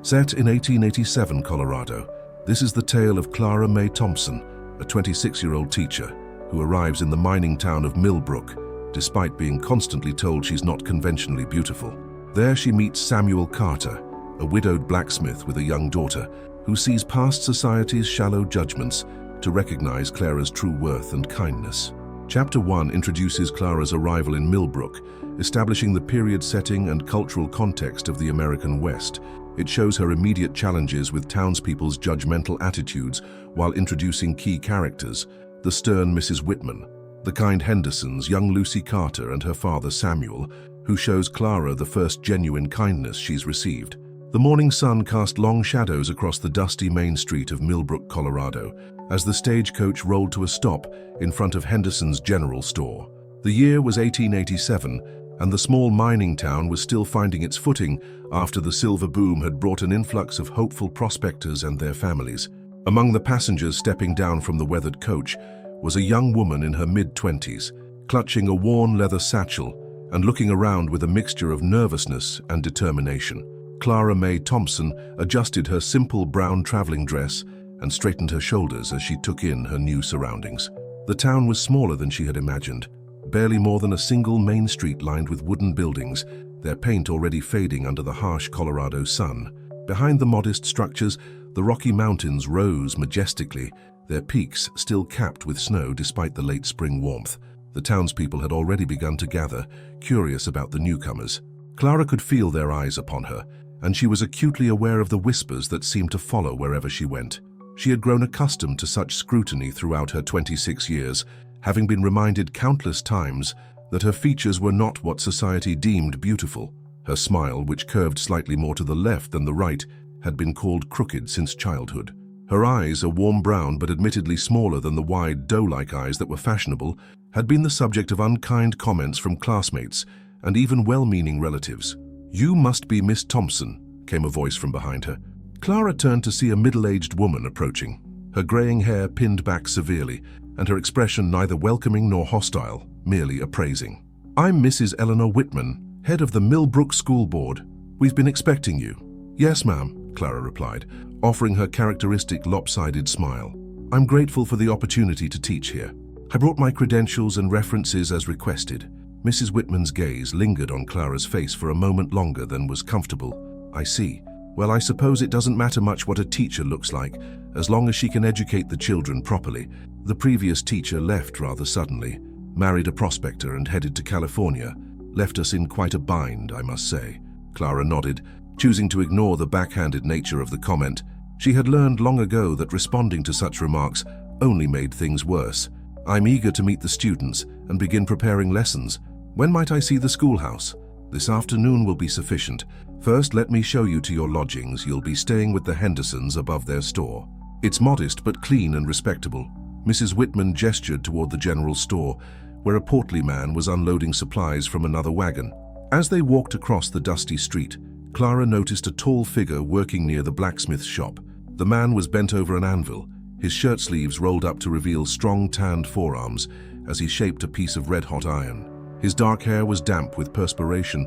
Set in 1887 Colorado, this is the tale of Clara Mae Thompson, a 26-year-old teacher who arrives in the mining town of Millbrook, despite being constantly told she's not conventionally beautiful. There she meets Samuel Carter, a widowed blacksmith with a young daughter, who sees past society's shallow judgments to recognize Clara's true worth and kindness. Chapter 1 introduces Clara's arrival in Millbrook, establishing the period setting and cultural context of the American West. It shows her immediate challenges with townspeople's judgmental attitudes while introducing key characters: the stern Mrs. Whitman, the kind Hendersons, young Lucy Carter, and her father Samuel, who shows Clara the first genuine kindness she's received. The morning sun cast long shadows across the dusty main street of Millbrook, Colorado, as the stagecoach rolled to a stop in front of Henderson's General Store. The year was 1887, and the small mining town was still finding its footing after the silver boom had brought an influx of hopeful prospectors and their families. Among the passengers stepping down from the weathered coach was a young woman in her mid-20s, clutching a worn leather satchel and looking around with a mixture of nervousness and determination. Clara Mae Thompson adjusted her simple brown traveling dress and straightened her shoulders as she took in her new surroundings. The town was smaller than she had imagined, barely more than a single main street lined with wooden buildings, their paint already fading under the harsh Colorado sun. Behind the modest structures, the Rocky Mountains rose majestically, their peaks still capped with snow despite the late spring warmth. The townspeople had already begun to gather, curious about the newcomers. Clara could feel their eyes upon her, and she was acutely aware of the whispers that seemed to follow wherever she went. She had grown accustomed to such scrutiny throughout her 26 years, having been reminded countless times that her features were not what society deemed beautiful. Her smile, which curved slightly more to the left than the right, had been called crooked since childhood. Her eyes, a warm brown but admittedly smaller than the wide doe-like eyes that were fashionable, had been the subject of unkind comments from classmates and even well-meaning relatives. "You must be Miss Thompson," came a voice from behind her. Clara turned to see a middle-aged woman approaching, her graying hair pinned back severely, and her expression neither welcoming nor hostile, merely appraising. "I'm Mrs. Eleanor Whitman, head of the Millbrook School Board. We've been expecting you." "Yes, ma'am," Clara replied, offering her characteristic lopsided smile. "I'm grateful for the opportunity to teach here. I brought my credentials and references as requested." Mrs. Whitman's gaze lingered on Clara's face for a moment longer than was comfortable. "I see. Well, I suppose it doesn't matter much what a teacher looks like, as long as she can educate the children properly. The previous teacher left rather suddenly, married a prospector and headed to California. Left us in quite a bind, I must say." Clara nodded, choosing to ignore the backhanded nature of the comment. She had learned long ago that responding to such remarks only made things worse. "I'm eager to meet the students and begin preparing lessons. When might I see the schoolhouse?" "This afternoon will be sufficient. First, let me show you to your lodgings. You'll be staying with the Hendersons above their store. It's modest but clean and respectable." Mrs. Whitman gestured toward the general store, where a portly man was unloading supplies from another wagon. As they walked across the dusty street, Clara noticed a tall figure working near the blacksmith's shop. The man was bent over an anvil, his shirt sleeves rolled up to reveal strong tanned forearms as he shaped a piece of red-hot iron. His dark hair was damp with perspiration,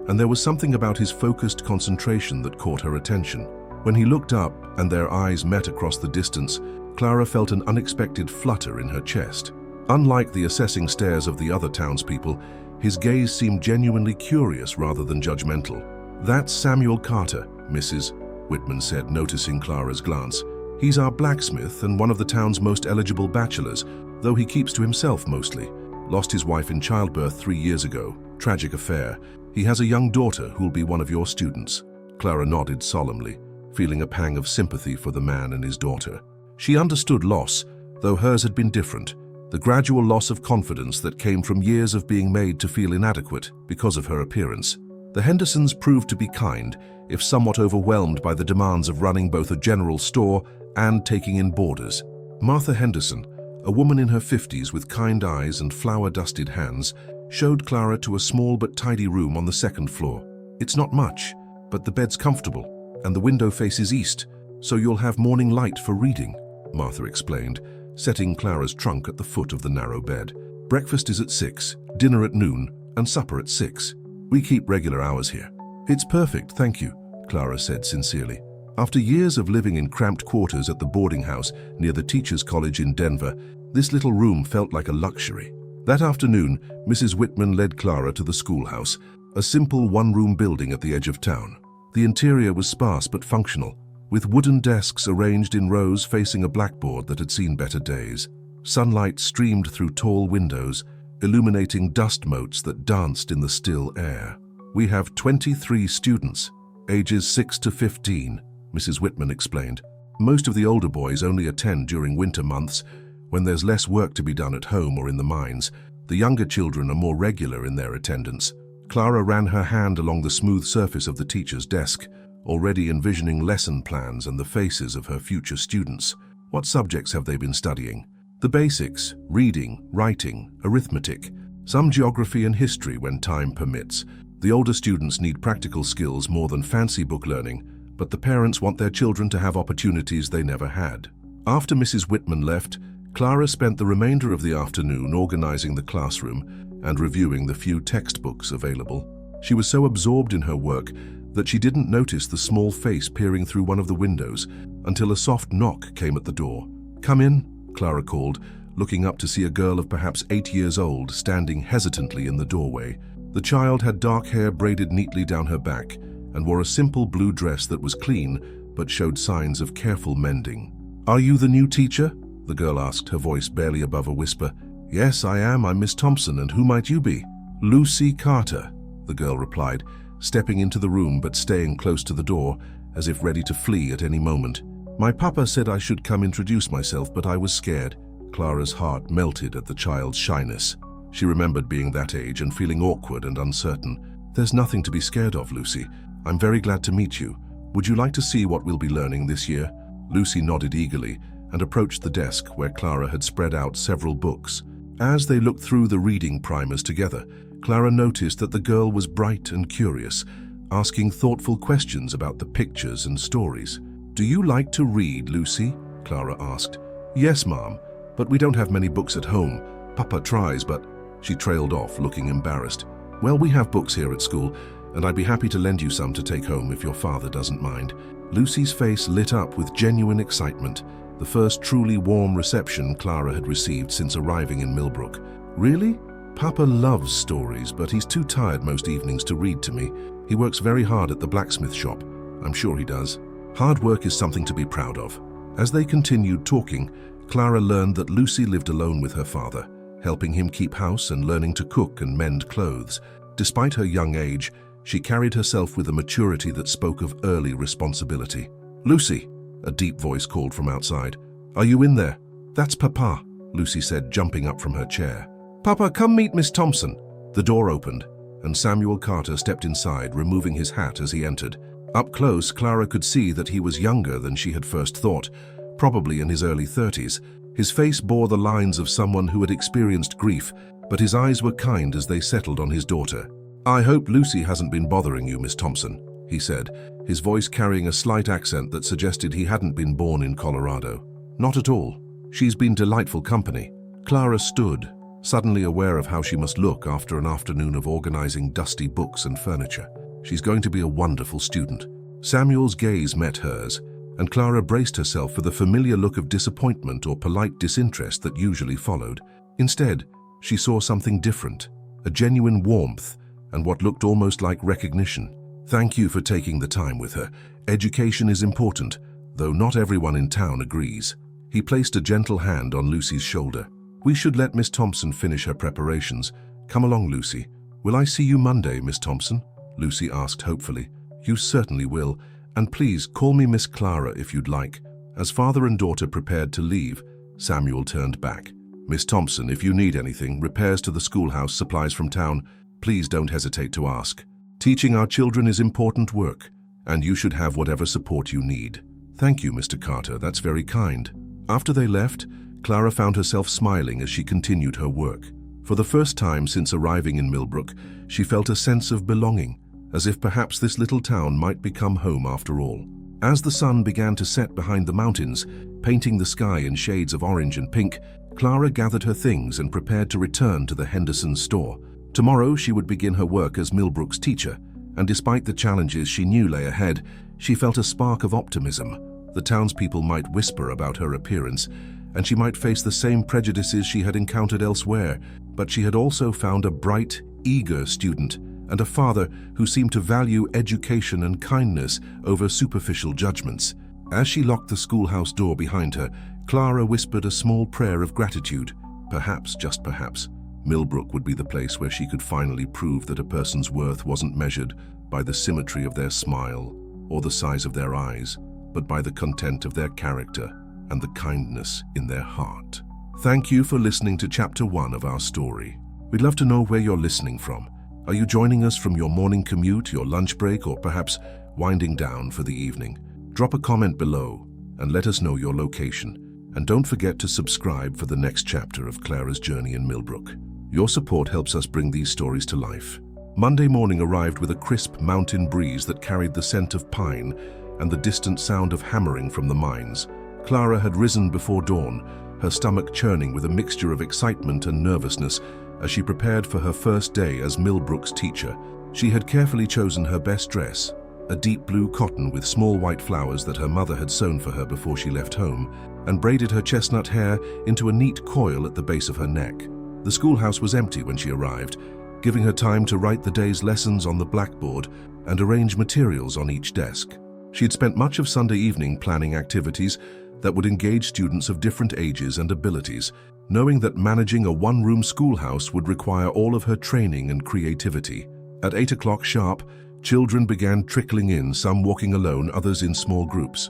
and there was something about his focused concentration that caught her attention. When he looked up and their eyes met across the distance, Clara felt an unexpected flutter in her chest. Unlike the assessing stares of the other townspeople, his gaze seemed genuinely curious rather than judgmental. "That's Samuel Carter," Mrs. Whitman said, noticing Clara's glance. "He's our blacksmith and one of the town's most eligible bachelors, though he keeps to himself mostly. Lost his wife in childbirth 3 years ago. Tragic affair. He has a young daughter who'll be one of your students." Clara nodded solemnly, feeling a pang of sympathy for the man and his daughter. She understood loss, though hers had been different. The gradual loss of confidence that came from years of being made to feel inadequate because of her appearance. The Hendersons proved to be kind, if somewhat overwhelmed by the demands of running both a general store and taking in boarders. Martha Henderson, a woman in her 50s with kind eyes and flour-dusted hands, showed Clara to a small but tidy room on the second floor. "It's not much, but the bed's comfortable, and the window faces east, so you'll have morning light for reading," Martha explained, setting Clara's trunk at the foot of the narrow bed. "Breakfast is at 6, dinner at noon, and supper at 6. We keep regular hours here." "It's perfect, thank you," Clara said sincerely. After years of living in cramped quarters at the boarding house near the Teachers' College in Denver, this little room felt like a luxury. That afternoon, Mrs. Whitman led Clara to the schoolhouse, a simple one-room building at the edge of town. The interior was sparse but functional, with wooden desks arranged in rows facing a blackboard that had seen better days. Sunlight streamed through tall windows, illuminating dust motes that danced in the still air. "We have 23 students, ages 6 to 15, Mrs. Whitman explained. Most of the older boys only attend during winter months, when there's less work to be done at home or in the mines. The younger children are more regular in their attendance." Clara ran her hand along the smooth surface of the teacher's desk, already envisioning lesson plans and the faces of her future students. "What subjects have they been studying?" "The basics: reading, writing, arithmetic, some geography and history when time permits. The older students need practical skills more than fancy book learning, but the parents want their children to have opportunities they never had." After Mrs. Whitman left, Clara spent the remainder of the afternoon organizing the classroom and reviewing the few textbooks available. She was so absorbed in her work that she didn't notice the small face peering through one of the windows until a soft knock came at the door. "Come in," Clara called, looking up to see a girl of perhaps 8 years old standing hesitantly in the doorway. The child had dark hair braided neatly down her back and wore a simple blue dress that was clean but showed signs of careful mending. "Are you the new teacher?" the girl asked, her voice barely above a whisper. "Yes, I am. I'm Miss Thompson, and who might you be?" "Lucy Carter," the girl replied, stepping into the room but staying close to the door, as if ready to flee at any moment. "My papa said I should come introduce myself, but I was scared." Clara's heart melted at the child's shyness. She remembered being that age and feeling awkward and uncertain. "There's nothing to be scared of, Lucy. I'm very glad to meet you. Would you like to see what we'll be learning this year?" Lucy nodded eagerly and approached the desk where Clara had spread out several books. As they looked through the reading primers together, Clara noticed that the girl was bright and curious, asking thoughtful questions about the pictures and stories. "Do you like to read, Lucy?" Clara asked. "Yes, Mom, but we don't have many books at home. Papa tries, but..." She trailed off, looking embarrassed. "Well, we have books here at school, and I'd be happy to lend you some to take home if your father doesn't mind." Lucy's face lit up with genuine excitement, the first truly warm reception Clara had received since arriving in Millbrook. "Really? Papa loves stories, but he's too tired most evenings to read to me. He works very hard at the blacksmith shop. I'm sure he does. Hard work is something to be proud of." As they continued talking, Clara learned that Lucy lived alone with her father, helping him keep house and learning to cook and mend clothes. Despite her young age, she carried herself with a maturity that spoke of early responsibility. "Lucy," a deep voice called from outside. "Are you in there?" "That's Papa," Lucy said, jumping up from her chair. "Papa, come meet Miss Thompson." The door opened, and Samuel Carter stepped inside, removing his hat as he entered. Up close, Clara could see that he was younger than she had first thought, probably in his early 30s. His face bore the lines of someone who had experienced grief, but his eyes were kind as they settled on his daughter. "I hope Lucy hasn't been bothering you, Miss Thompson," he said, his voice carrying a slight accent that suggested he hadn't been born in Colorado. "Not at all. She's been delightful company." Clara stood, suddenly aware of how she must look after an afternoon of organizing dusty books and furniture. She's going to be a wonderful student. Samuel's gaze met hers, and Clara braced herself for the familiar look of disappointment or polite disinterest that usually followed. Instead, she saw something different, a genuine warmth and what looked almost like recognition. "Thank you for taking the time with her. Education is important, though not everyone in town agrees." He placed a gentle hand on Lucy's shoulder. "We should let Miss Thompson finish her preparations. Come along, Lucy." "Will I see you Monday, Miss Thompson?" Lucy asked hopefully. "You certainly will. And please call me Miss Clara if you'd like." As father and daughter prepared to leave, Samuel turned back. "Miss Thompson, if you need anything, repairs to the schoolhouse, supplies from town, please don't hesitate to ask. Teaching our children is important work, and you should have whatever support you need." "Thank you, Mr. Carter. That's very kind." After they left, Clara found herself smiling as she continued her work. For the first time since arriving in Millbrook, she felt a sense of belonging, as if perhaps this little town might become home after all. As the sun began to set behind the mountains, painting the sky in shades of orange and pink, Clara gathered her things and prepared to return to the Henderson store. Tomorrow she would begin her work as Millbrook's teacher, and despite the challenges she knew lay ahead, she felt a spark of optimism. The townspeople might whisper about her appearance, and she might face the same prejudices she had encountered elsewhere, but she had also found a bright, eager student and a father who seemed to value education and kindness over superficial judgments. As she locked the schoolhouse door behind her, Clara whispered a small prayer of gratitude. Perhaps, just perhaps, Millbrook would be the place where she could finally prove that a person's worth wasn't measured by the symmetry of their smile or the size of their eyes, but by the content of their character and the kindness in their heart. Thank you for listening to Chapter 1 of our story. We'd love to know where you're listening from. Are you joining us from your morning commute, your lunch break, or perhaps winding down for the evening? Drop a comment below and let us know your location. And don't forget to subscribe for the next chapter of Clara's journey in Millbrook. Your support helps us bring these stories to life. Monday morning arrived with a crisp mountain breeze that carried the scent of pine and the distant sound of hammering from the mines. Clara had risen before dawn, her stomach churning with a mixture of excitement and nervousness as she prepared for her first day as Millbrook's teacher. She had carefully chosen her best dress, a deep blue cotton with small white flowers that her mother had sewn for her before she left home, and braided her chestnut hair into a neat coil at the base of her neck. The schoolhouse was empty when she arrived, giving her time to write the day's lessons on the blackboard and arrange materials on each desk. She had spent much of Sunday evening planning activities that would engage students of different ages and abilities, knowing that managing a one-room schoolhouse would require all of her training and creativity. At 8 o'clock sharp, children began trickling in, some walking alone, others in small groups.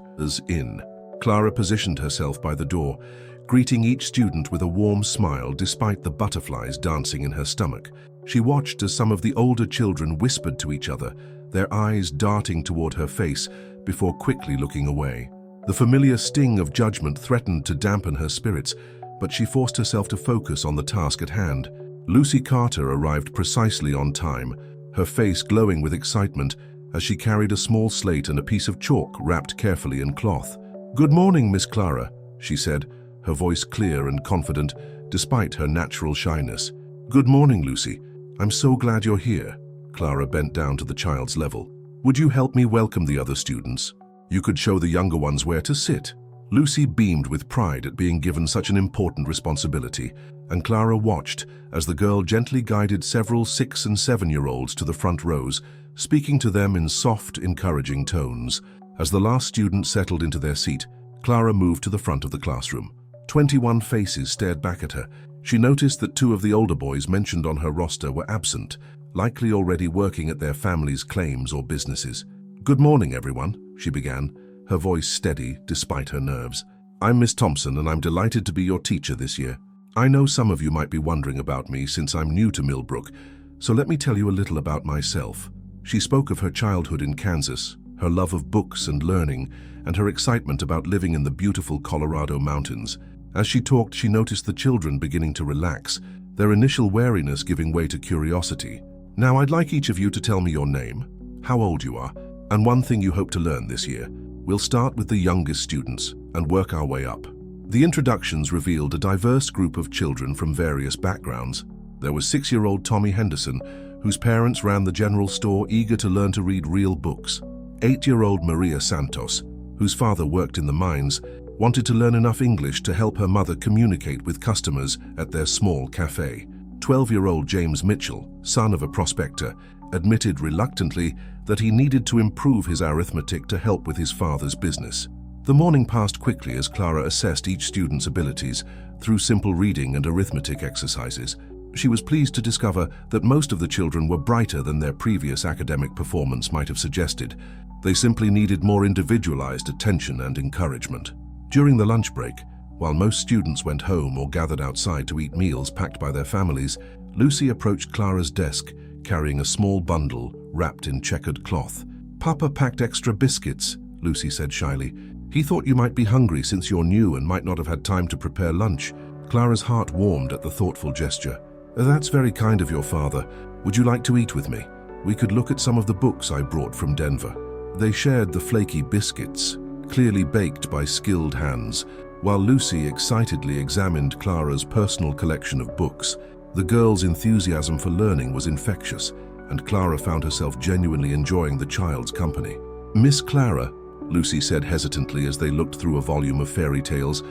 Clara positioned herself by the door, greeting each student with a warm smile despite the butterflies dancing in her stomach. She watched as some of the older children whispered to each other, their eyes darting toward her face before quickly looking away. The familiar sting of judgment threatened to dampen her spirits, but she forced herself to focus on the task at hand. Lucy Carter arrived precisely on time, her face glowing with excitement as she carried a small slate and a piece of chalk wrapped carefully in cloth. "Good morning, Miss Clara," she said, her voice clear and confident despite her natural shyness. "Good morning, Lucy. I'm so glad you're here." Clara bent down to the child's level. "Would you help me welcome the other students? You could show the younger ones where to sit." Lucy beamed with pride at being given such an important responsibility, and Clara watched as the girl gently guided several 6- and 7-year-olds to the front rows, speaking to them in soft, encouraging tones. As the last student settled into their seat, Clara moved to the front of the classroom. 21 faces stared back at her. She noticed that 2 of the older boys mentioned on her roster were absent, likely already working at their families' claims or businesses. "Good morning, everyone," she began, her voice steady despite her nerves. "I'm Miss Thompson, and I'm delighted to be your teacher this year. I know some of you might be wondering about me since I'm new to Millbrook, so let me tell you a little about myself." She spoke of her childhood in Kansas, her love of books and learning, and her excitement about living in the beautiful Colorado mountains. As she talked, she noticed the children beginning to relax, their initial wariness giving way to curiosity. "Now, I'd like each of you to tell me your name, how old you are, and one thing you hope to learn this year. We'll start with the youngest students and work our way up." The introductions revealed a diverse group of children from various backgrounds. There was 6-year-old Tommy Henderson, whose parents ran the general store, eager to learn to read real books. 8-year-old Maria Santos, whose father worked in the mines, wanted to learn enough English to help her mother communicate with customers at their small cafe. 12-year-old James Mitchell, son of a prospector, admitted reluctantly that he needed to improve his arithmetic to help with his father's business. The morning passed quickly as Clara assessed each student's abilities through simple reading and arithmetic exercises. She was pleased to discover that most of the children were brighter than their previous academic performance might have suggested. They simply needed more individualized attention and encouragement. During the lunch break, while most students went home or gathered outside to eat meals packed by their families, Lucy approached Clara's desk, carrying a small bundle wrapped in checkered cloth. "Papa packed extra biscuits," Lucy said shyly. "He thought you might be hungry since you're new and might not have had time to prepare lunch." Clara's heart warmed at the thoughtful gesture. "That's very kind of your father. Would you like to eat with me? We could look at some of the books I brought from Denver." They shared the flaky biscuits, clearly baked by skilled hands, while Lucy excitedly examined Clara's personal collection of books. The girl's enthusiasm for learning was infectious, and Clara found herself genuinely enjoying the child's company. Miss Clara, Lucy said hesitantly as they looked through a volume of fairy tales,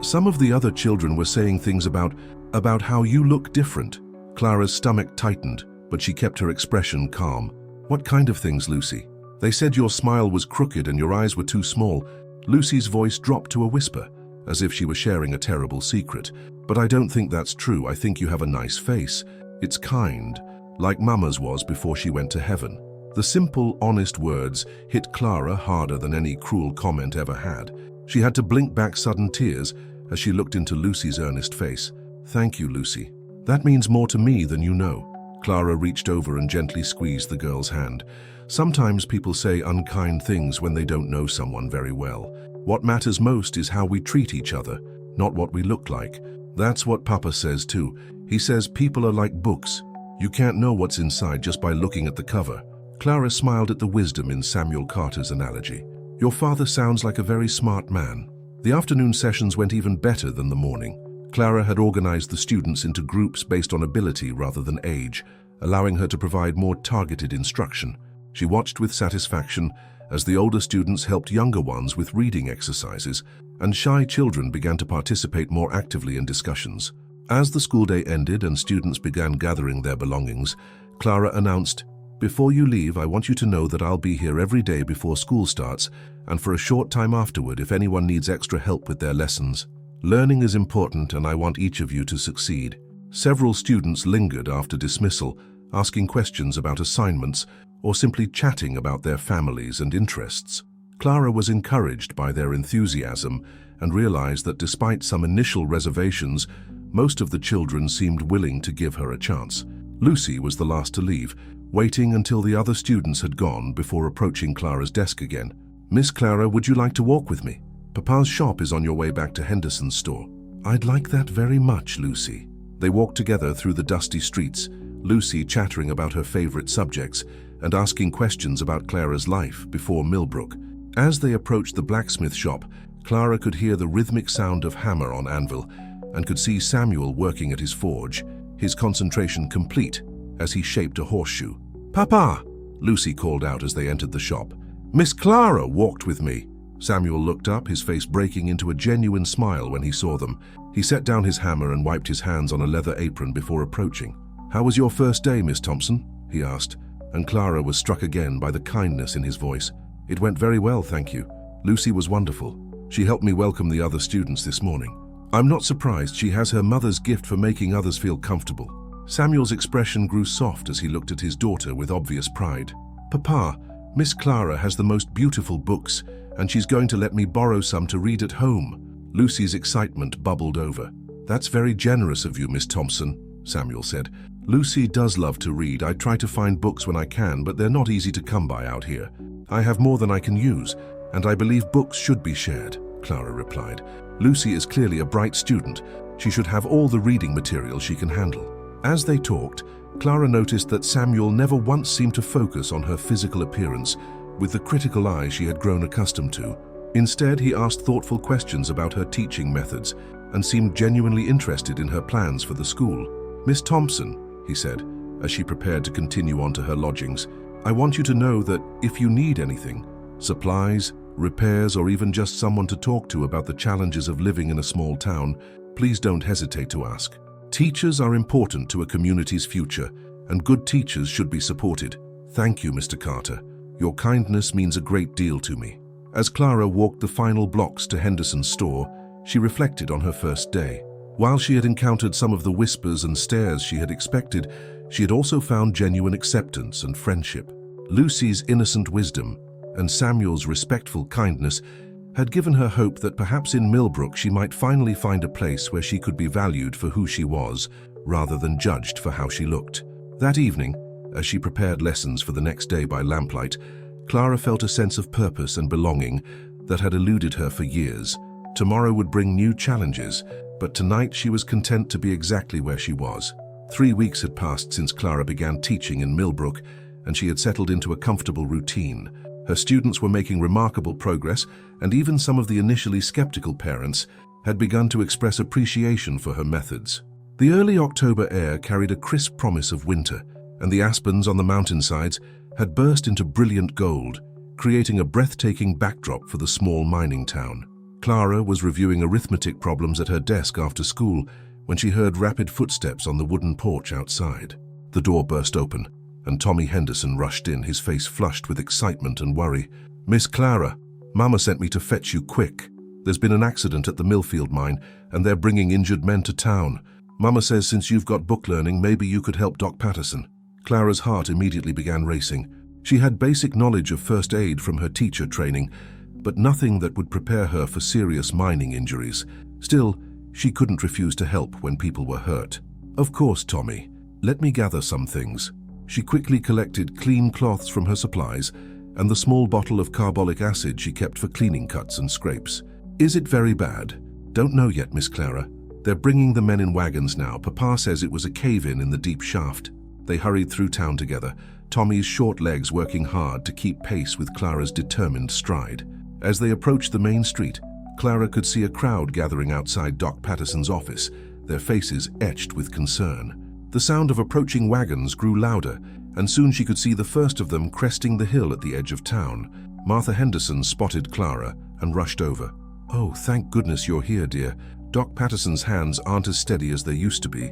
some of the other children were saying things about how you look different. Clara's stomach tightened, but she kept her expression calm. What kind of things, Lucy? They said your smile was crooked and your eyes were too small. Lucy's voice dropped to a whisper, as if she were sharing a terrible secret. But I don't think that's true. I think you have a nice face. It's kind, like Mama's was before she went to heaven. The simple, honest words hit Clara harder than any cruel comment ever had. She had to blink back sudden tears as she looked into Lucy's earnest face. Thank you, Lucy. That means more to me than you know. Clara reached over and gently squeezed the girl's hand. Sometimes people say unkind things when they don't know someone very well. What matters most is how we treat each other, not what we look like. That's what Papa says too. He says people are like books. You can't know what's inside just by looking at the cover. Clara smiled at the wisdom in Samuel Carter's analogy. Your father sounds like a very smart man. The afternoon sessions went even better than the morning. Clara had organized the students into groups based on ability rather than age, allowing her to provide more targeted instruction. She watched with satisfaction as the older students helped younger ones with reading exercises, and shy children began to participate more actively in discussions. As the school day ended and students began gathering their belongings, Clara announced, "Before you leave, I want you to know that I'll be here every day before school starts and for a short time afterward if anyone needs extra help with their lessons. Learning is important and I want each of you to succeed." Several students lingered after dismissal, asking questions about assignments or simply chatting about their families and interests. Clara was encouraged by their enthusiasm and realized that despite some initial reservations, most of the children seemed willing to give her a chance. Lucy was the last to leave, waiting until the other students had gone before approaching Clara's desk again. "Miss Clara, would you like to walk with me? Papa's shop is on your way back to Henderson's store." "I'd like that very much, Lucy." They walked together through the dusty streets, Lucy chattering about her favorite subjects and asking questions about Clara's life before Millbrook. As they approached the blacksmith shop, Clara could hear the rhythmic sound of hammer on anvil and could see Samuel working at his forge, his concentration complete as he shaped a horseshoe. "Papa!" Lucy called out as they entered the shop. "Miss Clara walked with me." Samuel looked up, his face breaking into a genuine smile when he saw them. He set down his hammer and wiped his hands on a leather apron before approaching. "How was your first day, Miss Thompson?" he asked, and Clara was struck again by the kindness in his voice. "It went very well, thank you. Lucy was wonderful. She helped me welcome the other students this morning. I'm not surprised. She has her mother's gift for making others feel comfortable." Samuel's expression grew soft as he looked at his daughter with obvious pride. "Papa, Miss Clara has the most beautiful books, and she's going to let me borrow some to read at home." Lucy's excitement bubbled over. "That's very generous of you, Miss Thompson," Samuel said. "Lucy does love to read. I try to find books when I can, but they're not easy to come by out here. I have more than I can use, and I believe books should be shared," Clara replied. "Lucy is clearly a bright student. She should have all the reading material she can handle." As they talked, Clara noticed that Samuel never once seemed to focus on her physical appearance with the critical eye she had grown accustomed to. Instead, he asked thoughtful questions about her teaching methods and seemed genuinely interested in her plans for the school. "Miss Thompson," he said, as she prepared to continue on to her lodgings, "I want you to know that if you need anything, supplies, repairs, or even just someone to talk to about the challenges of living in a small town, please don't hesitate to ask. Teachers are important to a community's future, and good teachers should be supported. Thank you, Mr. Carter. Your kindness means a great deal to me." As Clara walked the final blocks to Henderson's store, she reflected on her first day. While she had encountered some of the whispers and stares she had expected, she had also found genuine acceptance and friendship. Lucy's innocent wisdom and Samuel's respectful kindness had given her hope that perhaps in Millbrook she might finally find a place where she could be valued for who she was, rather than judged for how she looked. That evening, as she prepared lessons for the next day by lamplight, Clara felt a sense of purpose and belonging that had eluded her for years. Tomorrow would bring new challenges, but tonight she was content to be exactly where she was. 3 weeks had passed since Clara began teaching in Millbrook, and she had settled into a comfortable routine. Her students were making remarkable progress, and even some of the initially skeptical parents had begun to express appreciation for her methods. The early October air carried a crisp promise of winter, and the aspens on the mountainsides had burst into brilliant gold, creating a breathtaking backdrop for the small mining town. Clara was reviewing arithmetic problems at her desk after school when she heard rapid footsteps on the wooden porch outside. The door burst open, and Tommy Henderson rushed in, his face flushed with excitement and worry. "Miss Clara, Mama sent me to fetch you quick. There's been an accident at the Millfield mine, and they're bringing injured men to town. Mama says since you've got book learning, maybe you could help Doc Patterson." Clara's heart immediately began racing. She had basic knowledge of first aid from her teacher training, but nothing that would prepare her for serious mining injuries. Still, she couldn't refuse to help when people were hurt. "Of course, Tommy. Let me gather some things." She quickly collected clean cloths from her supplies and the small bottle of carbolic acid she kept for cleaning cuts and scrapes. "Is it very bad?" "Don't know yet, Miss Clara. They're bringing the men in wagons now. Papa says it was a cave-in in the deep shaft." They hurried through town together, Tommy's short legs working hard to keep pace with Clara's determined stride. As they approached the main street, Clara could see a crowd gathering outside Doc Patterson's office, their faces etched with concern. The sound of approaching wagons grew louder, and soon she could see the first of them cresting the hill at the edge of town. Martha Henderson spotted Clara and rushed over. "Oh, thank goodness you're here, dear. Doc Patterson's hands aren't as steady as they used to be,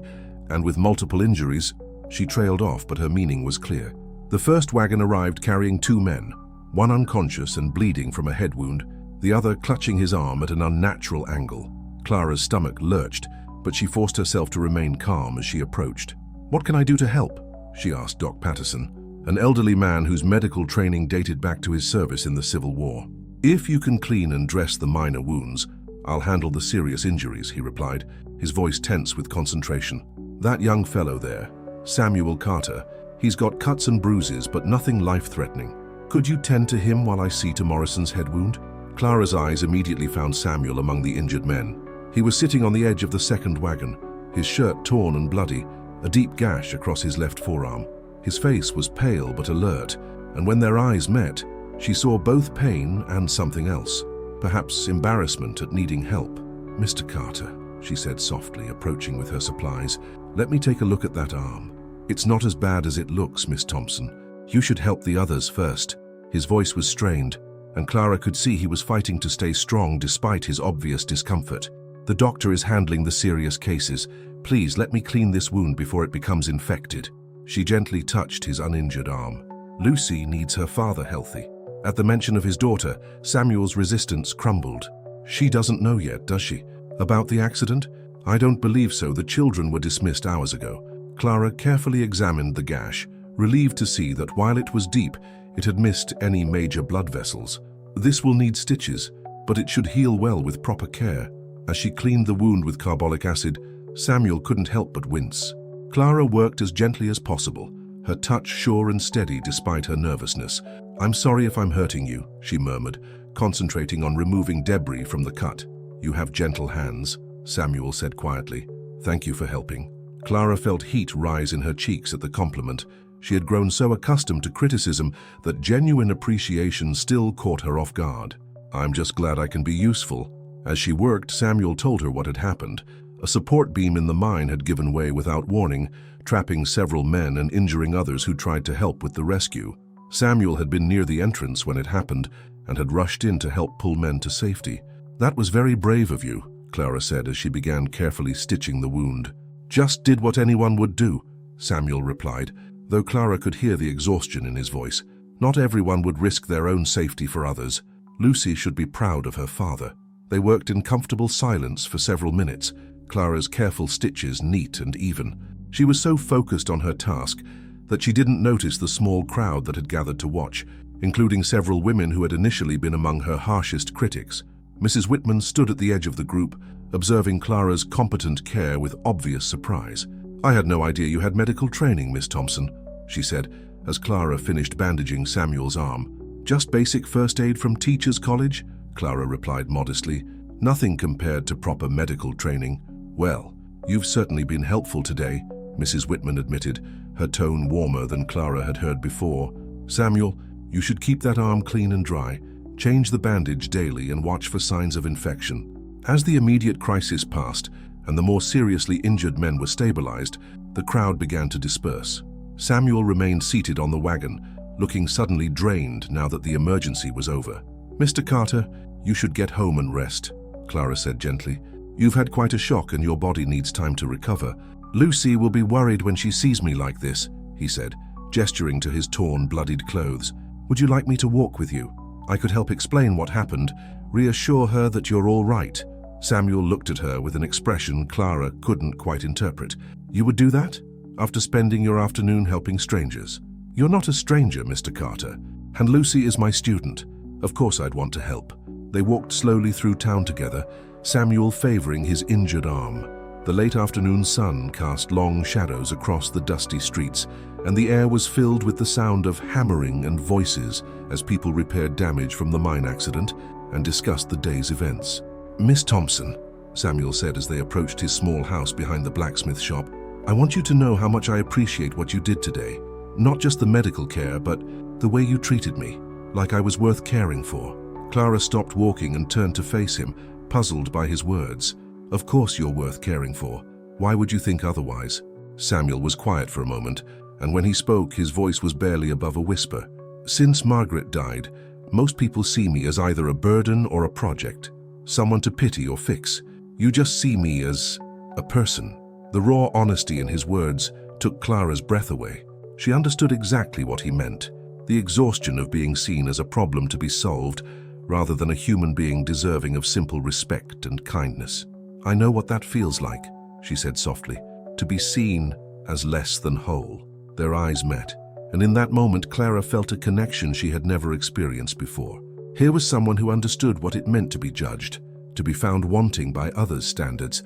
and with multiple injuries..." She trailed off, but her meaning was clear. The first wagon arrived carrying 2 men, one unconscious and bleeding from a head wound, the other clutching his arm at an unnatural angle. Clara's stomach lurched, but she forced herself to remain calm as she approached. "What can I do to help?" she asked Doc Patterson, an elderly man whose medical training dated back to his service in the Civil War. "If you can clean and dress the minor wounds, I'll handle the serious injuries," he replied, his voice tense with concentration. "That young fellow there, Samuel Carter, he's got cuts and bruises, but nothing life-threatening. Could you tend to him while I see to Morrison's head wound?" Clara's eyes immediately found Samuel among the injured men. He was sitting on the edge of the second wagon, his shirt torn and bloody, a deep gash across his left forearm. His face was pale but alert, and when their eyes met, she saw both pain and something else, perhaps embarrassment at needing help. "Mr. Carter," she said softly, approaching with her supplies, "let me take a look at that arm. It's not as bad as it looks, Miss Thompson. You should help the others first." His voice was strained, and Clara could see he was fighting to stay strong despite his obvious discomfort. "The doctor is handling the serious cases. Please let me clean this wound before it becomes infected." She gently touched his uninjured arm. "Lucy needs her father healthy." At the mention of his daughter, Samuel's resistance crumbled. "She doesn't know yet, does she? About the accident?" "I don't believe so. The children were dismissed hours ago." Clara carefully examined the gash, relieved to see that while it was deep, it had missed any major blood vessels. "This will need stitches, but it should heal well with proper care." As she cleaned the wound with carbolic acid, Samuel couldn't help but wince. Clara worked as gently as possible, her touch sure and steady despite her nervousness. "I'm sorry if I'm hurting you," she murmured, concentrating on removing debris from the cut. "You have gentle hands," Samuel said quietly. "Thank you for helping." Clara felt heat rise in her cheeks at the compliment. She had grown so accustomed to criticism that genuine appreciation still caught her off guard. "I'm just glad I can be useful." As she worked, Samuel told her what had happened. A support beam in the mine had given way without warning, trapping several men and injuring others who tried to help with the rescue. Samuel had been near the entrance when it happened and had rushed in to help pull men to safety. "That was very brave of you," Clara said as she began carefully stitching the wound. "Just did what anyone would do," Samuel replied, though Clara could hear the exhaustion in his voice. Not everyone would risk their own safety for others. Lucy should be proud of her father. They worked in comfortable silence for several minutes, Clara's careful stitches neat and even. She was so focused on her task that she didn't notice the small crowd that had gathered to watch, including several women who had initially been among her harshest critics. Mrs. Whitman stood at the edge of the group, observing Clara's competent care with obvious surprise. "I had no idea you had medical training, Miss Thompson," she said, as Clara finished bandaging Samuel's arm. "Just basic first aid from teachers' college?" Clara replied modestly. "Nothing compared to proper medical training." "Well, you've certainly been helpful today," Mrs. Whitman admitted, her tone warmer than Clara had heard before. "Samuel, you should keep that arm clean and dry, change the bandage daily and watch for signs of infection." As the immediate crisis passed and the more seriously injured men were stabilized, the crowd began to disperse. Samuel remained seated on the wagon, looking suddenly drained now that the emergency was over. "Mr. Carter, you should get home and rest," Clara said gently. "You've had quite a shock and your body needs time to recover." "Lucy will be worried when she sees me like this," he said, gesturing to his torn, bloodied clothes. "Would you like me to walk with you? I could help explain what happened, reassure her that you're all right." Samuel looked at her with an expression Clara couldn't quite interpret. "You would do that? After spending your afternoon helping strangers?" "You're not a stranger, Mr. Carter, and Lucy is my student. Of course I'd want to help." They walked slowly through town together, Samuel favoring his injured arm. The late afternoon sun cast long shadows across the dusty streets, and the air was filled with the sound of hammering and voices as people repaired damage from the mine accident and discussed the day's events. "Miss Thompson," Samuel said as they approached his small house behind the blacksmith shop, "I want you to know how much I appreciate what you did today. Not just the medical care, but the way you treated me, like I was worth caring for." Clara stopped walking and turned to face him, puzzled by his words. "Of course you're worth caring for. Why would you think otherwise?" Samuel was quiet for a moment, and when he spoke, his voice was barely above a whisper. "Since Margaret died, most people see me as either a burden or a project, someone to pity or fix. You just see me as a person." The raw honesty in his words took Clara's breath away. She understood exactly what he meant, the exhaustion of being seen as a problem to be solved rather than a human being deserving of simple respect and kindness. "I know what that feels like," she said softly, "to be seen as less than whole." Their eyes met, and in that moment Clara felt a connection she had never experienced before. Here was someone who understood what it meant to be judged, to be found wanting by others' standards,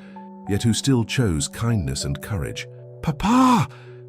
yet who still chose kindness and courage. "Papa!"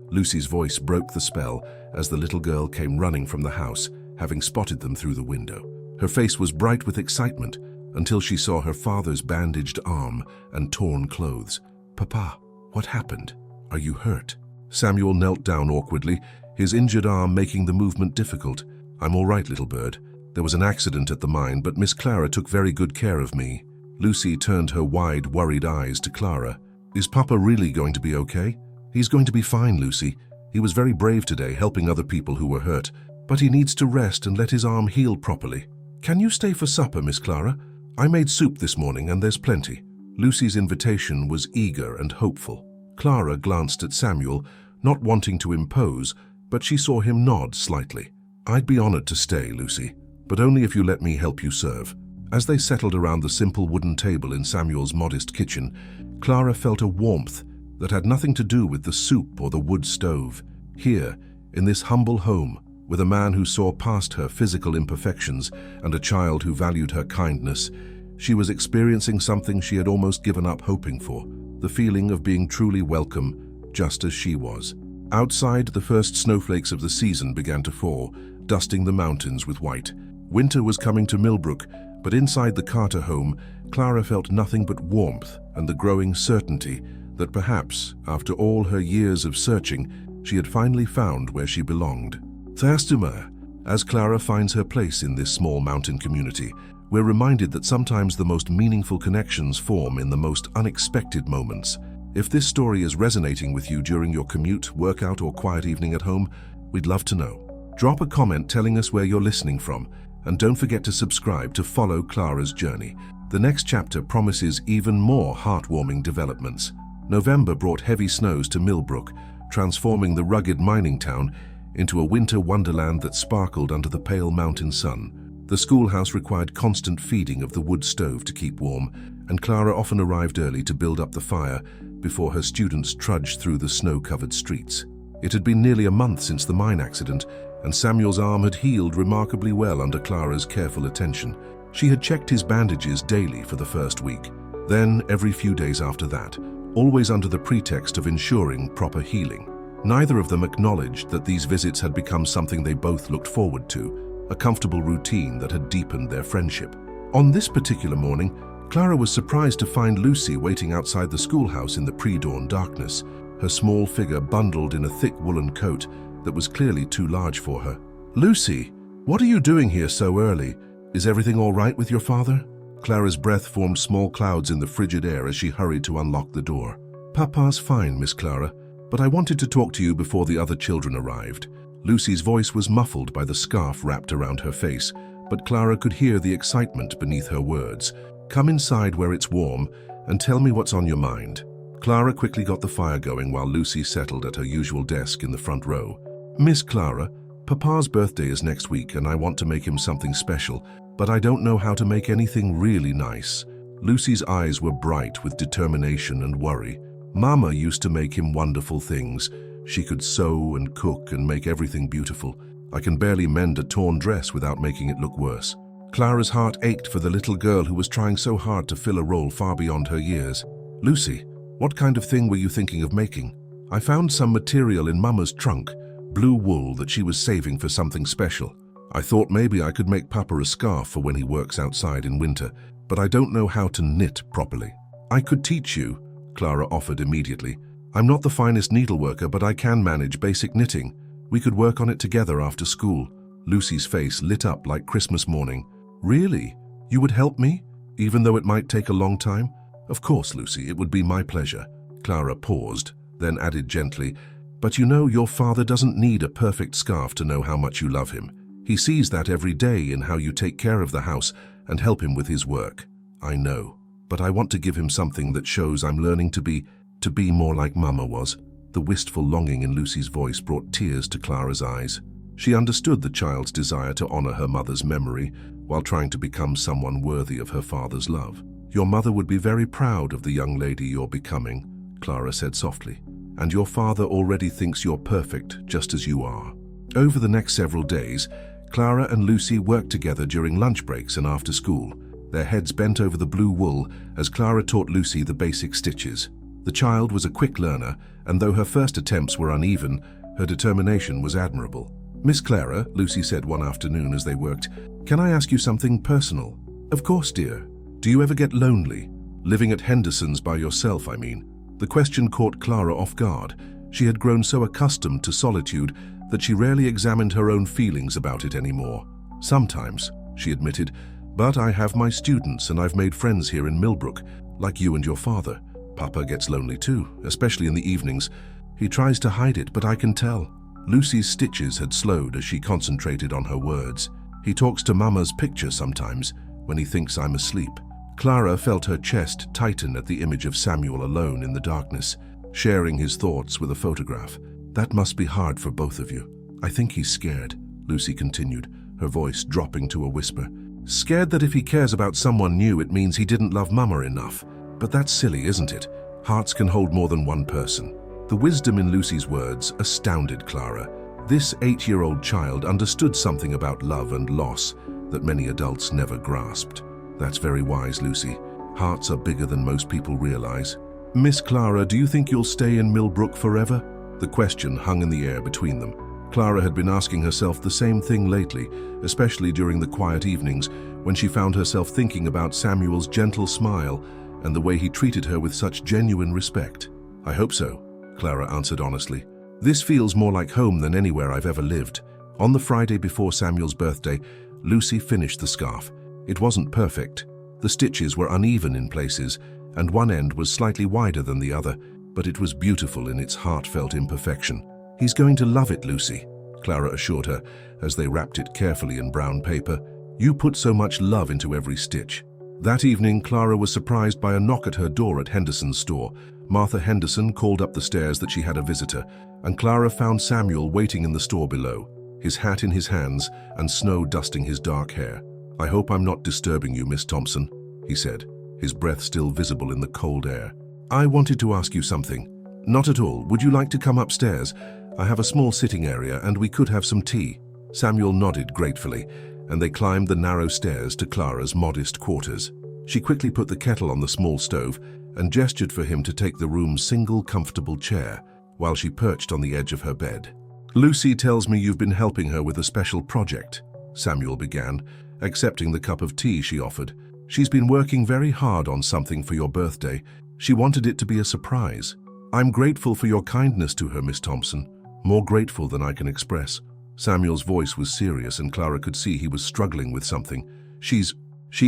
Lucy's voice broke the spell as the little girl came running from the house, having spotted them through the window. Her face was bright with excitement until she saw her father's bandaged arm and torn clothes. "Papa, what happened? Are you hurt?" Samuel knelt down awkwardly, his injured arm making the movement difficult. "I'm all right, little bird. There was an accident at the mine, but Miss Clara took very good care of me." Lucy turned her wide, worried eyes to Clara. "Is Papa really going to be okay?" "He's going to be fine, Lucy. He was very brave today, helping other people who were hurt, but he needs to rest and let his arm heal properly. Can you stay for supper, Miss Clara? I made soup this morning and there's plenty." Lucy's invitation was eager and hopeful. Clara glanced at Samuel, not wanting to impose, but she saw him nod slightly. "I'd be honored to stay, Lucy, but only if you let me help you serve." As they settled around the simple wooden table in Samuel's modest kitchen, Clara felt a warmth that had nothing to do with the soup or the wood stove. Here, in this humble home, with a man who saw past her physical imperfections and a child who valued her kindness, she was experiencing something she had almost given up hoping for, the feeling of being truly welcome, just as she was. Outside, the first snowflakes of the season began to fall, dusting the mountains with white. Winter was coming to Millbrook, but inside the Carter home, Clara felt nothing but warmth and the growing certainty that perhaps, after all her years of searching, she had finally found where she belonged. Thursdamer, as Clara finds her place in this small mountain community, we're reminded that sometimes the most meaningful connections form in the most unexpected moments. If this story is resonating with you during your commute, workout, or quiet evening at home, we'd love to know. Drop a comment telling us where you're listening from, and don't forget to subscribe to follow Clara's journey. The next chapter promises even more heartwarming developments. November brought heavy snows to Millbrook, transforming the rugged mining town into a winter wonderland that sparkled under the pale mountain sun. The schoolhouse required constant feeding of the wood stove to keep warm, and Clara often arrived early to build up the fire before her students trudged through the snow-covered streets. It had been nearly a month since the mine accident, and Samuel's arm had healed remarkably well under Clara's careful attention. She had checked his bandages daily for the first week, then every few days after that, always under the pretext of ensuring proper healing. Neither of them acknowledged that these visits had become something they both looked forward to, a comfortable routine that had deepened their friendship. On this particular morning, Clara was surprised to find Lucy waiting outside the schoolhouse in the pre-dawn darkness, her small figure bundled in a thick woolen coat that was clearly too large for her. "Lucy, what are you doing here so early? Is everything all right with your father?" Clara's breath formed small clouds in the frigid air as she hurried to unlock the door. "Papa's fine, Miss Clara, but I wanted to talk to you before the other children arrived. Lucy's voice was muffled by the scarf wrapped around her face, but Clara could hear the excitement beneath her words. "Come inside where it's warm and tell me what's on your mind." Clara quickly got the fire going while Lucy settled at her usual desk in the front row. "Miss Clara, Papa's birthday is next week and I want to make him something special, but I don't know how to make anything really nice." Lucy's eyes were bright with determination and worry. Mama used to make him wonderful things. She could sew and cook and make everything beautiful. I can barely mend a torn dress without making it look worse. Clara's heart ached for the little girl who was trying so hard to fill a role far beyond her years. "Lucy, what kind of thing were you thinking of making?" "I found some material in Mama's trunk, blue wool that she was saving for something special. I thought maybe I could make Papa a scarf for when he works outside in winter, but I don't know how to knit properly." "I could teach you," Clara offered immediately. "I'm not the finest needleworker, but I can manage basic knitting. We could work on it together after school." Lucy's face lit up like Christmas morning. "Really? You would help me? Even though it might take a long time?" "Of course, Lucy, it would be my pleasure." Clara paused, then added gently, "But you know, your father doesn't need a perfect scarf to know how much you love him. He sees that every day in how you take care of the house and help him with his work." "I know, but I want to give him something that shows I'm learning to be more like Mama was." The wistful longing in Lucy's voice brought tears to Clara's eyes. She understood the child's desire to honor her mother's memory while trying to become someone worthy of her father's love. "Your mother would be very proud of the young lady you're becoming," Clara said softly. "And your father already thinks you're perfect just as you are." Over the next several days, Clara and Lucy worked together during lunch breaks and after school, their heads bent over the blue wool as Clara taught Lucy the basic stitches. The child was a quick learner, and though her first attempts were uneven, her determination was admirable. "Miss Clara," Lucy said one afternoon as they worked, "can I ask you something personal?" "Of course, dear. Do you ever get lonely? Living at Henderson's by yourself, I mean." The question caught Clara off guard. She had grown so accustomed to solitude that she rarely examined her own feelings about it anymore. "Sometimes," she admitted, "but I have my students and I've made friends here in Millbrook, like you and your father. Papa gets lonely too, especially in the evenings. He tries to hide it, but I can tell." Lucy's stitches had slowed as she concentrated on her words. "He talks to Mama's picture sometimes when he thinks I'm asleep." Clara felt her chest tighten at the image of Samuel alone in the darkness, sharing his thoughts with a photograph. "That must be hard for both of you." "I think he's scared," Lucy continued, her voice dropping to a whisper. "Scared that if he cares about someone new, it means he didn't love Mama enough. But that's silly, isn't it? Hearts can hold more than one person." The wisdom in Lucy's words astounded Clara. This 8-year-old child understood something about love and loss that many adults never grasped. "That's very wise, Lucy. Hearts are bigger than most people realize." "Miss Clara, do you think you'll stay in Millbrook forever?" The question hung in the air between them. Clara had been asking herself the same thing lately, especially during the quiet evenings when she found herself thinking about Samuel's gentle smile and the way he treated her with such genuine respect. "I hope so," Clara answered honestly. "This feels more like home than anywhere I've ever lived." On the Friday before Samuel's birthday, Lucy finished the scarf. It wasn't perfect. The stitches were uneven in places, and one end was slightly wider than the other, but it was beautiful in its heartfelt imperfection. "He's going to love it, Lucy," Clara assured her as they wrapped it carefully in brown paper. "You put so much love into every stitch." That evening, Clara was surprised by a knock at her door at Henderson's store. Martha Henderson called up the stairs that she had a visitor, and Clara found Samuel waiting in the store below, his hat in his hands and snow dusting his dark hair. "I hope I'm not disturbing you, Miss Thompson," he said, his breath still visible in the cold air. "I wanted to ask you something." "Not at all. Would you like to come upstairs? I have a small sitting area and we could have some tea." Samuel nodded gratefully, and they climbed the narrow stairs to Clara's modest quarters. She quickly put the kettle on the small stove and gestured for him to take the room's single comfortable chair while she perched on the edge of her bed. "Lucy tells me you've been helping her with a special project," Samuel began, accepting the cup of tea she offered. "She's been working very hard on something for your birthday. She wanted it to be a surprise." "I'm grateful for your kindness to her, Miss Thompson. More grateful than I can express." Samuel's voice was serious and Clara could see he was struggling with something. She's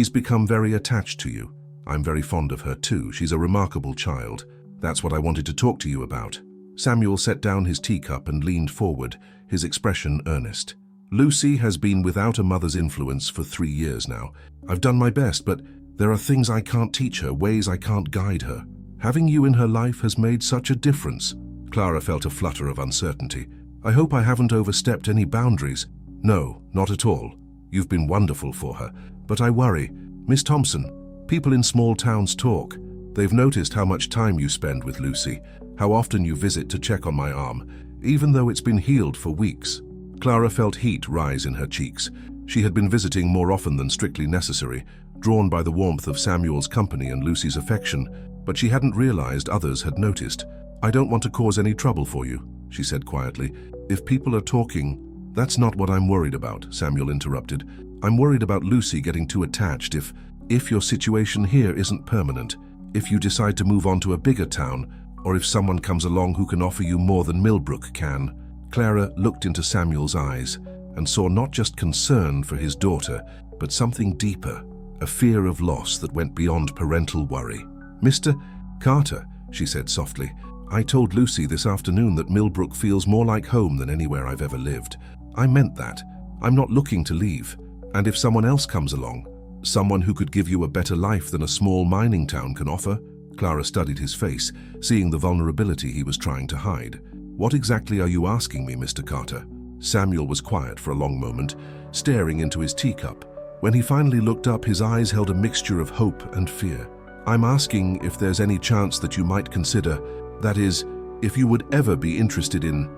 become very attached to you. I'm very fond of her too. She's a remarkable child. That's what I wanted to talk to you about." Samuel set down his teacup and leaned forward, his expression earnest. "Lucy has been without a mother's influence for 3 years now. I've done my best, but there are things I can't teach her, ways I can't guide her. Having you in her life has made such a difference." Clara felt a flutter of uncertainty. "I hope I haven't overstepped any boundaries." "No, not at all. You've been wonderful for her. But I worry. Miss Thompson, people in small towns talk. They've noticed how much time you spend with Lucy, how often you visit to check on my arm, even though it's been healed for weeks." Clara felt heat rise in her cheeks. She had been visiting more often than strictly necessary, drawn by the warmth of Samuel's company and Lucy's affection, but she hadn't realized others had noticed. "I don't want to cause any trouble for you," she said quietly. "If people are talking—" "That's not what I'm worried about," Samuel interrupted. "I'm worried about Lucy getting too attached if your situation here isn't permanent, if you decide to move on to a bigger town, or if someone comes along who can offer you more than Millbrook can." Clara looked into Samuel's eyes and saw not just concern for his daughter, but something deeper, a fear of loss that went beyond parental worry. "Mr. Carter," she said softly, "I told Lucy this afternoon that Millbrook feels more like home than anywhere I've ever lived. I meant that. I'm not looking to leave. And if someone else comes along, someone who could give you a better life than a small mining town can offer." Clara studied his face, seeing the vulnerability he was trying to hide. "What exactly are you asking me, Mr. Carter?" Samuel was quiet for a long moment, staring into his teacup. When he finally looked up, his eyes held a mixture of hope and fear. "I'm asking if there's any chance that you might consider, that is, if you would ever be interested in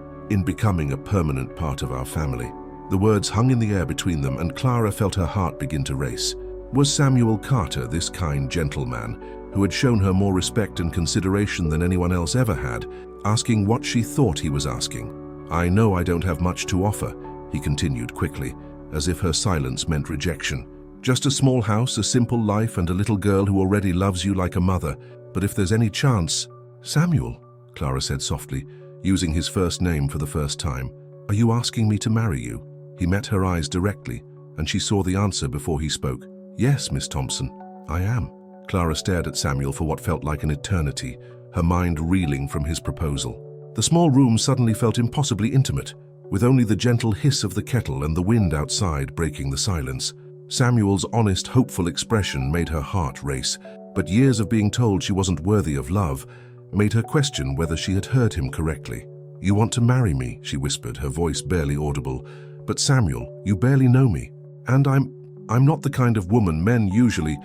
becoming a permanent part of our family." The words hung in the air between them, and Clara felt her heart begin to race. Was Samuel Carter this kind gentleman, who had shown her more respect and consideration than anyone else ever had, asking what she thought he was asking? "I know I don't have much to offer," he continued quickly, as if her silence meant rejection. "Just a small house, a simple life, and a little girl who already loves you like a mother. But if there's any chance—" "Samuel," Clara said softly, using his first name for the first time, "are you asking me to marry you?" He met her eyes directly, and she saw the answer before he spoke. "Yes, Miss Thompson, I am." Clara stared at Samuel for what felt like an eternity, her mind reeling from his proposal. The small room suddenly felt impossibly intimate, with only the gentle hiss of the kettle and the wind outside breaking the silence. Samuel's honest, hopeful expression made her heart race, but years of being told she wasn't worthy of love made her question whether she had heard him correctly. "You want to marry me," she whispered, her voice barely audible. "But Samuel, you barely know me. And I'm not the kind of woman men usually—"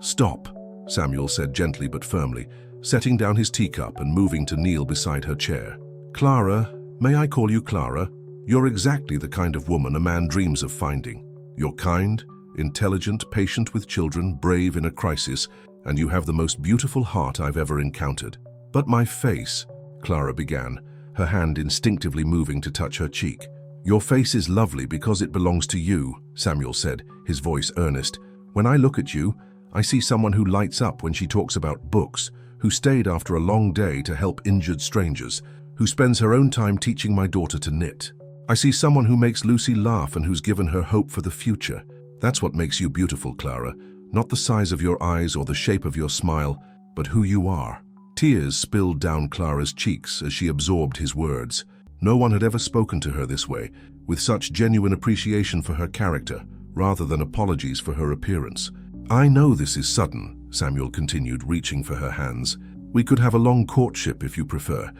"Stop," Samuel said gently but firmly, setting down his teacup and moving to kneel beside her chair. "Clara, may I call you Clara? You're exactly the kind of woman a man dreams of finding. You're kind, intelligent, patient with children, brave in a crisis, and you have the most beautiful heart I've ever encountered." "But my face," Clara began, her hand instinctively moving to touch her cheek. "Your face is lovely because it belongs to you," Samuel said, his voice earnest. "When I look at you, I see someone who lights up when she talks about books, who stayed after a long day to help injured strangers, who spends her own time teaching my daughter to knit. I see someone who makes Lucy laugh and who's given her hope for the future. That's what makes you beautiful, Clara. Not the size of your eyes or the shape of your smile, but who you are." Tears spilled down Clara's cheeks as she absorbed his words. No one had ever spoken to her this way, with such genuine appreciation for her character, rather than apologies for her appearance. "I know this is sudden," Samuel continued, reaching for her hands. "We could have a long courtship if you prefer.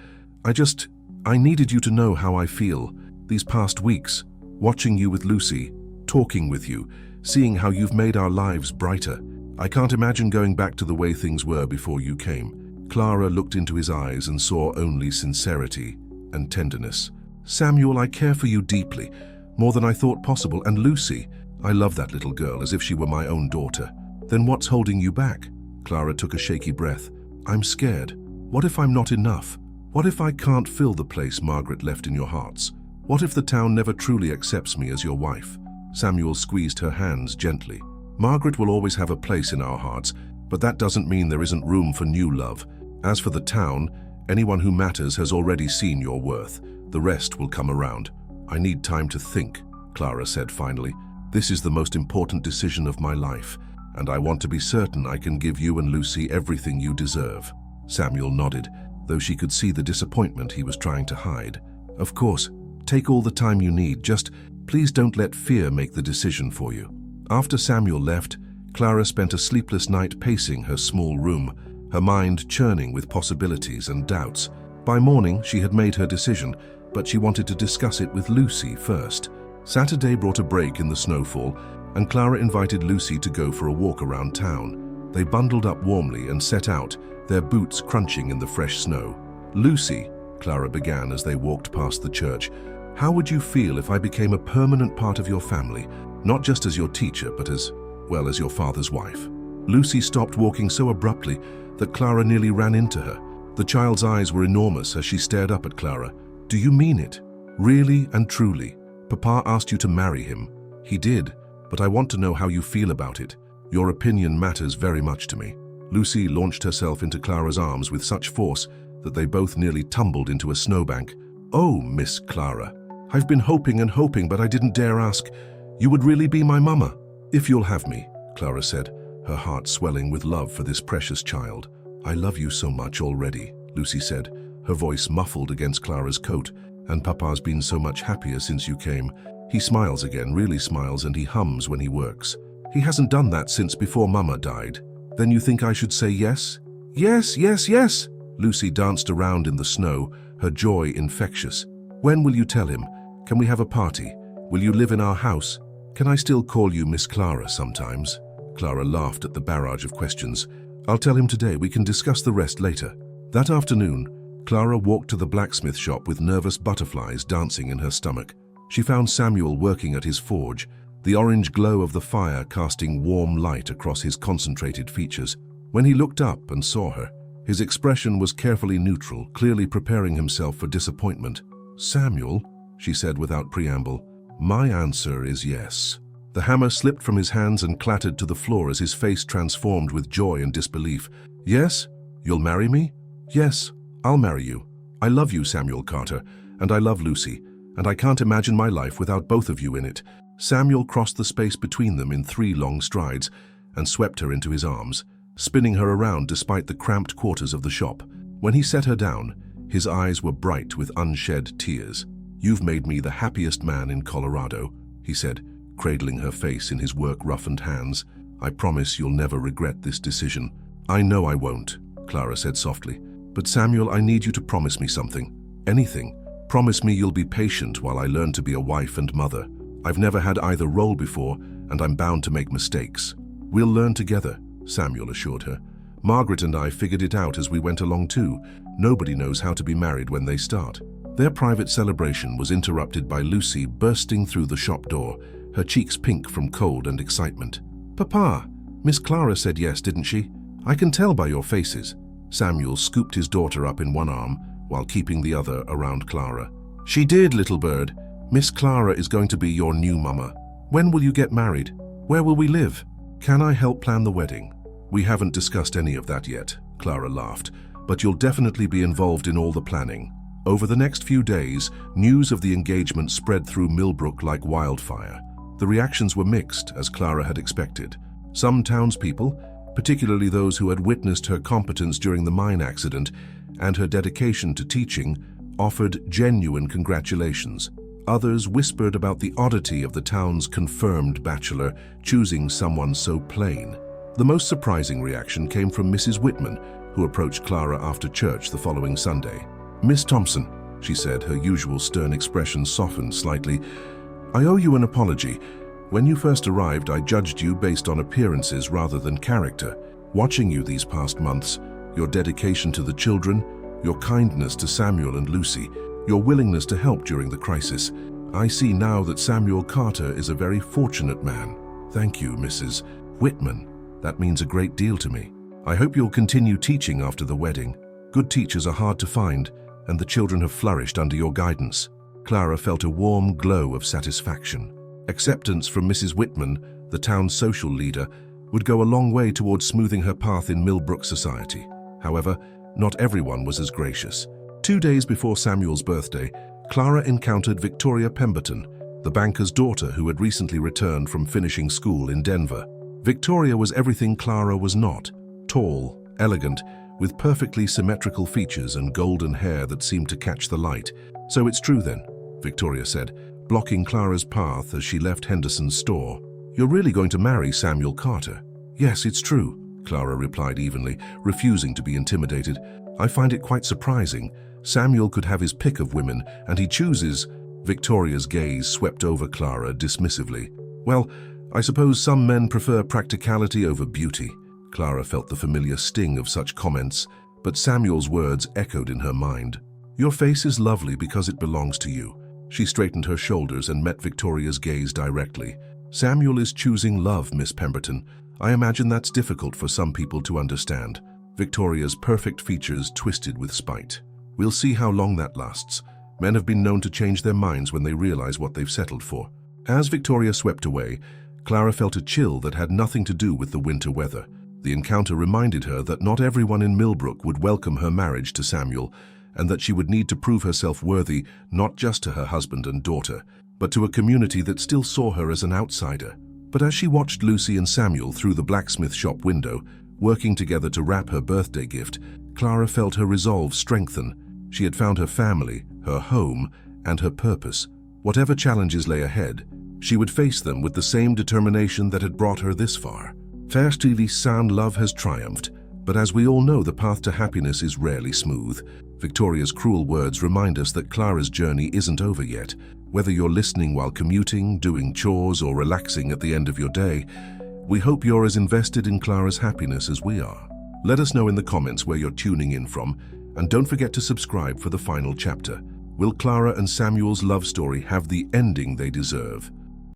I needed you to know how I feel. These past weeks, watching you with Lucy, talking with you, seeing how you've made our lives brighter. I can't imagine going back to the way things were before you came." Clara looked into his eyes and saw only sincerity and tenderness. "Samuel, I care for you deeply, more than I thought possible, and Lucy, I love that little girl as if she were my own daughter." "Then what's holding you back?" Clara took a shaky breath. "I'm scared. What if I'm not enough? What if I can't fill the place Margaret left in your hearts? What if the town never truly accepts me as your wife?" Samuel squeezed her hands gently. "Margaret will always have a place in our hearts, but that doesn't mean there isn't room for new love. As for the town, anyone who matters has already seen your worth. The rest will come around." "I need time to think," Clara said finally. "This is the most important decision of my life, and I want to be certain I can give you and Lucy everything you deserve." Samuel nodded, though she could see the disappointment he was trying to hide. "Of course, Take all the time you need, just please don't let fear make the decision for you. After Samuel left, Clara spent a sleepless night pacing her small room, her mind churning with possibilities and doubts. By morning, she had made her decision, but she wanted to discuss it with Lucy first. Saturday brought a break in the snowfall, and Clara invited Lucy to go for a walk around town. They bundled up warmly and set out, their boots crunching in the fresh snow. "Lucy," Clara began as they walked past the church, "how would you feel if I became a permanent part of your family, not just as your teacher, but as your father's wife?" Lucy stopped walking so abruptly that Clara nearly ran into her. The child's eyes were enormous as she stared up at Clara. "Do you mean it? Really and truly? Papa asked you to marry him." "He did, but I want to know how you feel about it. Your opinion matters very much to me." Lucy launched herself into Clara's arms with such force that they both nearly tumbled into a snowbank. "Oh, Miss Clara, I've been hoping and hoping, but I didn't dare ask. You would really be my mama?" "If you'll have me," Clara said, her heart swelling with love for this precious child. "I love you so much already," Lucy said, her voice muffled against Clara's coat. "And Papa's been so much happier since you came. He smiles again, really smiles, and he hums when he works. He hasn't done that since before Mama died." "Then you think I should say yes?" "Yes, yes, yes!" Lucy danced around in the snow, her joy infectious. "When will you tell him? Can we have a party? Will you live in our house? Can I still call you Miss Clara sometimes?" Clara laughed at the barrage of questions. "I'll tell him today. We can discuss the rest later." That afternoon, Clara walked to the blacksmith shop with nervous butterflies dancing in her stomach. She found Samuel working at his forge, the orange glow of the fire casting warm light across his concentrated features. When he looked up and saw her, his expression was carefully neutral, clearly preparing himself for disappointment. "Samuel," she said without preamble, "my answer is yes." The hammer slipped from his hands and clattered to the floor as his face transformed with joy and disbelief. "Yes? You'll marry me?" "Yes, I'll marry you. I love you, Samuel Carter, and I love Lucy, and I can't imagine my life without both of you in it." Samuel crossed the space between them in 3 long strides and swept her into his arms, spinning her around despite the cramped quarters of the shop. When he set her down, his eyes were bright with unshed tears. "You've made me the happiest man in Colorado," he said, cradling her face in his work-roughened hands. "I promise you'll never regret this decision." "I know I won't," Clara said softly. "But Samuel, I need you to promise me something. Anything. Promise me you'll be patient while I learn to be a wife and mother. I've never had either role before, and I'm bound to make mistakes." "We'll learn together," Samuel assured her. "Margaret and I figured it out as we went along too. Nobody knows how to be married when they start." Their private celebration was interrupted by Lucy bursting through the shop door, her cheeks pink from cold and excitement. "Papa, Miss Clara said yes, didn't she? I can tell by your faces." Samuel scooped his daughter up in one arm while keeping the other around Clara. "She did, little bird. Miss Clara is going to be your new mama. When will you get married? Where will we live? Can I help plan the wedding?" "We haven't discussed any of that yet," Clara laughed, "but you'll definitely be involved in all the planning." Over the next few days, news of the engagement spread through Millbrook like wildfire. The reactions were mixed, as Clara had expected. Some townspeople, particularly those who had witnessed her competence during the mine accident and her dedication to teaching, offered genuine congratulations. Others whispered about the oddity of the town's confirmed bachelor choosing someone so plain. The most surprising reaction came from Mrs. Whitman, who approached Clara after church the following Sunday. "Miss Thompson," she said, her usual stern expression softened slightly, "I owe you an apology. When you first arrived, I judged you based on appearances rather than character. Watching you these past months, your dedication to the children, your kindness to Samuel and Lucy, your willingness to help during the crisis, I see now that Samuel Carter is a very fortunate man. Thank you, Mrs. Whitman. That means a great deal to me. I hope you'll continue teaching after the wedding. Good teachers are hard to find, and the children have flourished under your guidance." Clara felt a warm glow of satisfaction. Acceptance from Mrs. Whitman, the town's social leader, would go a long way towards smoothing her path in Millbrook society. However, not everyone was as gracious. 2 days before Samuel's birthday, Clara encountered Victoria Pemberton, the banker's daughter who had recently returned from finishing school in Denver. Victoria was everything Clara was not: tall, elegant, with perfectly symmetrical features and golden hair that seemed to catch the light. "So it's true then. Victoria said, blocking Clara's path as she left Henderson's store. "You're really going to marry Samuel Carter?" "Yes, it's true," Clara replied evenly, refusing to be intimidated. "I find it quite surprising. Samuel could have his pick of women, and he chooses—" Victoria's gaze swept over Clara dismissively. "Well, I suppose some men prefer practicality over beauty." Clara felt the familiar sting of such comments, but Samuel's words echoed in her mind. "Your face is lovely because it belongs to you." She straightened her shoulders and met Victoria's gaze directly. "Samuel is choosing love, Miss Pemberton. I imagine that's difficult for some people to understand." Victoria's perfect features twisted with spite. "We'll see how long that lasts. Men have been known to change their minds when they realize what they've settled for." As Victoria swept away, Clara felt a chill that had nothing to do with the winter weather. The encounter reminded her that not everyone in Millbrook would welcome her marriage to Samuel, and that she would need to prove herself worthy not just to her husband and daughter, but to a community that still saw her as an outsider. But as she watched Lucy and Samuel through the blacksmith shop window, working together to wrap her birthday gift, Clara felt her resolve strengthen. She had found her family, her home, and her purpose. Whatever challenges lay ahead, she would face them with the same determination that had brought her this far. First TV sound love has triumphed, but as we all know, the path to happiness is rarely smooth. Victoria's cruel words remind us that Clara's journey isn't over yet. Whether you're listening while commuting, doing chores, or relaxing at the end of your day, we hope you're as invested in Clara's happiness as we are. Let us know in the comments where you're tuning in from, and don't forget to subscribe for the final chapter. Will Clara and Samuel's love story have the ending they deserve?